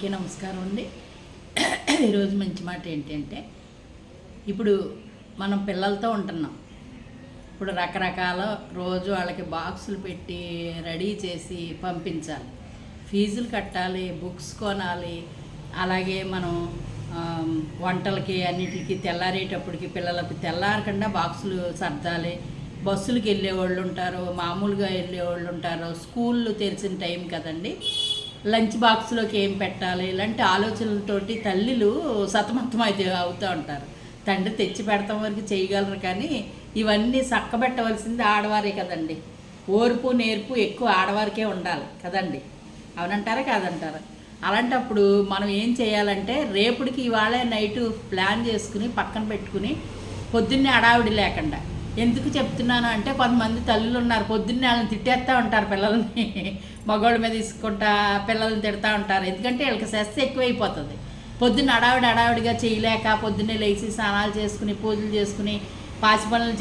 అందరికీ నమస్కారం అండి. ఈరోజు మంచి మాట ఏంటంటే, ఇప్పుడు మనం పిల్లలతో ఉంటున్నాం. ఇప్పుడు రకరకాల రోజు వాళ్ళకి బాక్సులు పెట్టి రెడీ చేసి పంపించాలి, ఫీజులు కట్టాలి, బుక్స్ కొనాలి. అలాగే మనం వంటలకి అన్నిటికి తెల్లారేటప్పటికి పిల్లలకు తెల్లారకుండా బాక్సులు సర్దాలి. బస్సులకి వెళ్ళేవాళ్ళు ఉంటారు, మామూలుగా వెళ్ళేవాళ్ళు ఉంటారు. స్కూళ్ళు తెరిచిన టైం కదండి, లంచ్ బాక్స్లోకి ఏం పెట్టాలి ఇలాంటి ఆలోచనలతోటి తల్లులు సతమతం అయితే అవుతూ ఉంటారు. తండ్రి తెచ్చి పెడతాం వరకు చేయగలరు, కానీ ఇవన్నీ చక్కబెట్టవలసింది ఆడవారే కదండి. ఓర్పు నేర్పు ఎక్కువ ఆడవారికే ఉండాలి కదండి. అవునంటారా కాదంటారా? అలాంటప్పుడు మనం ఏం చేయాలంటే, రేపుడికి ఇవాళ నైటు ప్లాన్ చేసుకుని పక్కన పెట్టుకుని పొద్దున్నే అడావిడి లేకుండా. ఎందుకు చెప్తున్నాను అంటే, కొంతమంది తల్లులు ఉన్నారు పొద్దున్నే వాళ్ళని తిట్టేస్తూ ఉంటారు, పిల్లల్ని మగవాళ్ళ మీద తీసుకుంటా పిల్లల్ని తిడతా ఉంటారు. ఎందుకంటే వీళ్ళకి స్ట్రెస్ ఎక్కువైపోతుంది. పొద్దున్న అడావిడిగా చేయలేక పొద్దున్నే లేచి స్నానాలు చేసుకుని పూజలు చేసుకుని పాచి పనులు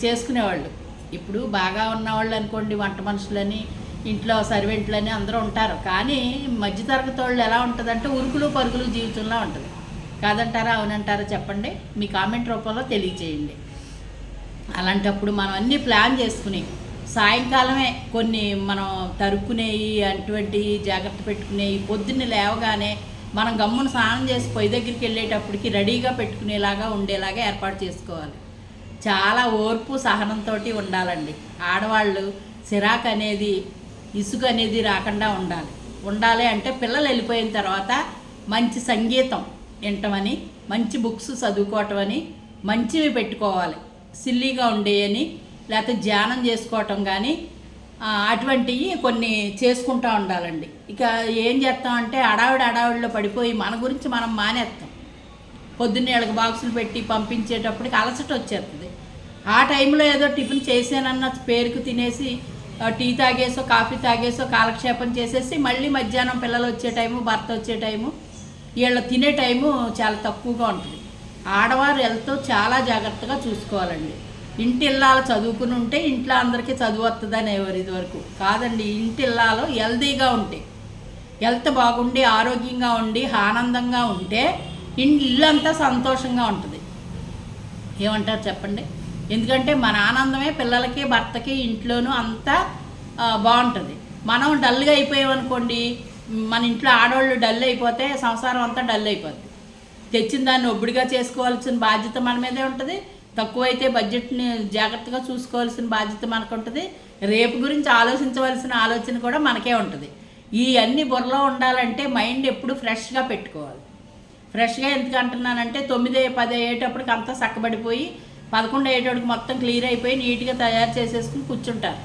చేసుకునేవాళ్ళు. ఇప్పుడు బాగా ఉన్నవాళ్ళు అనుకోండి, వంట మనుషులని ఇంట్లో సర్వెంట్లని అందరూ ఉంటారు. కానీ మధ్యతరగతి వాళ్ళు ఎలా ఉంటుందంటే, ఉరుకులు పరుగులు జీవితంలో ఉంటుంది. కాదంటారా అవునంటారా చెప్పండి, మీ కామెంట్ రూపంలో తెలియచేయండి. అలాంటప్పుడు మనం అన్నీ ప్లాన్ చేసుకుని సాయంకాలమే కొన్ని మనం తరుక్కునేవి అటువంటి జాగ్రత్త పెట్టుకునేవి పొద్దున్నే లేవగానే మనం గమ్మున స్నానం చేసి పొయ్యి దగ్గరికి వెళ్ళేటప్పటికి రెడీగా పెట్టుకునేలాగా ఉండేలాగా ఏర్పాటు చేసుకోవాలి. చాలా ఓర్పు సహనంతో ఉండాలండి. ఆడవాళ్ళు చిరాకు అనేది ఇసుక అనేది రాకుండా ఉండాలి అంటే పిల్లలు వెళ్ళిపోయిన తర్వాత మంచి సంగీతం వినటమని, మంచి బుక్స్ చదువుకోవటం అని మంచివి పెట్టుకోవాలి. సిల్లీగా ఉండేయని, లేకపోతే ధ్యానం చేసుకోవటం కానీ అటువంటివి కొన్ని చేసుకుంటూ ఉండాలండి. ఇక ఏం చేస్తామంటే, అడావిడిలో పడిపోయి మన గురించి మనం మానేస్తాం. పొద్దున్నే వాళ్ళకి బాక్సులు పెట్టి పంపించేటప్పటికి అలసట వచ్చేస్తుంది. ఆ టైంలో ఏదో టిఫిన్ చేసానన్న పేరుకు తినేసి టీ తాగేసో కాఫీ తాగేసో కాలక్షేపం చేసేసి మళ్ళీ మధ్యాహ్నం పిల్లలు వచ్చే టైము, భర్త వచ్చే టైము, వీళ్ళు తినే టైము చాలా తక్కువగా ఉంటుంది. ఆడవారు వెళ్తూ చాలా జాగ్రత్తగా చూసుకోవాలండి. ఇంటి ఇల్లాలు చదువుకుని ఉంటే ఇంట్లో అందరికీ చదువు వస్తుందని ఎవరు ఇదివరకు కాదండి. ఇంటి ఇల్లాలు హెల్దీగా ఉంటే, హెల్త్ బాగుండి ఆరోగ్యంగా ఉండి ఆనందంగా ఉంటే ఇల్లంతా సంతోషంగా ఉంటుంది. ఏమంటారు చెప్పండి? ఎందుకంటే మన ఆనందమే పిల్లలకి భర్తకి ఇంట్లోనూ అంతా బాగుంటుంది. మనం డల్గా అయిపోయామనుకోండి, మన ఇంట్లో ఆడవాళ్ళు డల్ అయిపోతే సంసారం అంతా డల్ అయిపోద్ది. తెచ్చిన దాన్ని ఒబ్బడిగా చేసుకోవాల్సిన బాధ్యత మన మీదే ఉంటుంది. తక్కువైతే బడ్జెట్ని జాగ్రత్తగా చూసుకోవాల్సిన బాధ్యత మనకు ఉంటుంది. రేపు గురించి ఆలోచించవలసిన ఆలోచన కూడా మనకే ఉంటుంది. ఈ అన్ని బుర్రలో ఉండాలంటే మైండ్ ఎప్పుడు ఫ్రెష్గా పెట్టుకోవాలి. ఫ్రెష్గా ఎందుకు అంటున్నానంటే, 9, 10 అయ్యేటప్పటికి అంతా చక్కబడిపోయి 11 అయ్యేటప్పటికి మొత్తం క్లియర్ అయిపోయి నీట్గా తయారు చేసేసుకుని కూర్చుంటారు.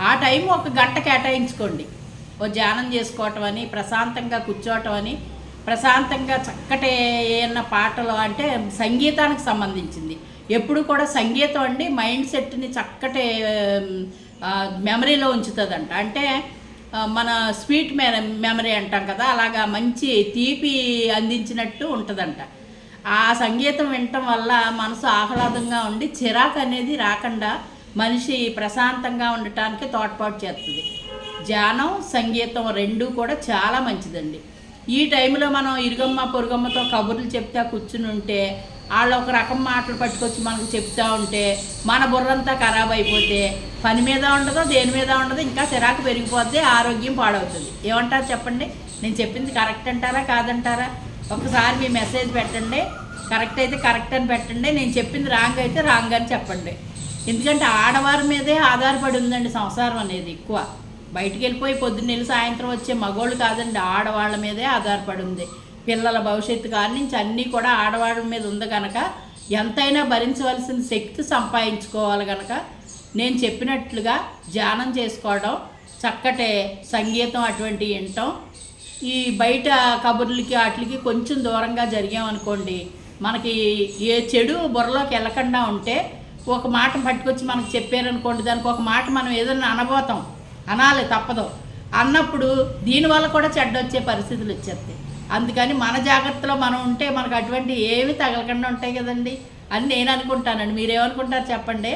ఆ టైం 1 గంట కేటాయించుకోండి. ఓ ధ్యానం చేసుకోవటం అని, ప్రశాంతంగా కూర్చోవటం అని, ప్రశాంతంగా చక్కటి ఏమన్నా పాటలు అంటే సంగీతానికి సంబంధించింది. ఎప్పుడు కూడా సంగీతం అండి మైండ్ సెట్ని చక్కటి మెమరీలో ఉంచుతుందంట. అంటే మన స్వీట్ మెమరీ అంటాం కదా, అలాగా మంచి తీపి అందించినట్టు ఉంటుందంట. ఆ సంగీతం వినటం వల్ల మనసు ఆహ్లాదంగా ఉండి చిరాకు అనేది రాకుండా మనిషి ప్రశాంతంగా ఉండటానికి తోడ్పాటు చేస్తుంది. ధ్యానం సంగీతం రెండూ కూడా చాలా మంచిదండి. ఈ టైంలో మనం ఇరుగమ్మ పొరుగమ్మతో కబుర్లు చెప్తా కూర్చుని ఉంటే, వాళ్ళు ఒక రకం మాటలు పట్టుకొచ్చి మనకు చెప్తూ ఉంటే మన బుర్రంతా ఖరాబ్ అయిపోతే పని మీద ఉండదు, దేని మీద ఉండదు, ఇంకా చిరాకు పెరిగిపోతే ఆరోగ్యం పాడవుతుంది. ఏమంటారు చెప్పండి? నేను చెప్పింది కరెక్ట్ అంటారా కాదంటారా? ఒకసారి మీ మెసేజ్ పెట్టండి. కరెక్ట్ అయితే కరెక్ట్ అని పెట్టండి, నేను చెప్పింది రాంగ్ అయితే రాంగ్ అని చెప్పండి. ఎందుకంటే ఆడవారి మీదే ఆధారపడి ఉందండి సంసారం అనేది ఎక్కువ. బయటికి వెళ్ళిపోయి పొద్దున్నెళ్ళి సాయంత్రం వచ్చే మగవాళ్ళు కాదండి, ఆడవాళ్ళ మీదే ఆధారపడి ఉంది. పిల్లల భవిష్యత్తు కాడి నుంచి అన్నీ కూడా ఆడవాళ్ళ మీద ఉంది కనుక ఎంతైనా భరించవలసిన శక్తి సంపాదించుకోవాలి కనుక నేను చెప్పినట్లుగా ధ్యానం చేసుకోవడం, చక్కటి సంగీతం అటువంటివి వినటం, ఈ బయట కబుర్లకి వాటికి కొంచెం దూరంగా జరిగామనుకోండి, మనకి ఏ చెడు బుర్రలోకి వెళ్ళకుండా ఉంటే ఒక మాట పట్టుకొచ్చి మనకు చెప్పారనుకోండి, దానికి ఒక మాట మనం ఏదైనా అనాలి తప్పదు. అన్నప్పుడు దీనివల్ల కూడా చెడ్డొచ్చే పరిస్థితులు వచ్చేస్తాయి. అందుకని మన జాగ్రత్తలో మనం ఉంటే మనకు అటువంటి ఏమి తగలకుండా ఉంటాయి కదండి అని నేను అనుకుంటానండి. మీరేమనుకుంటారు చెప్పండి?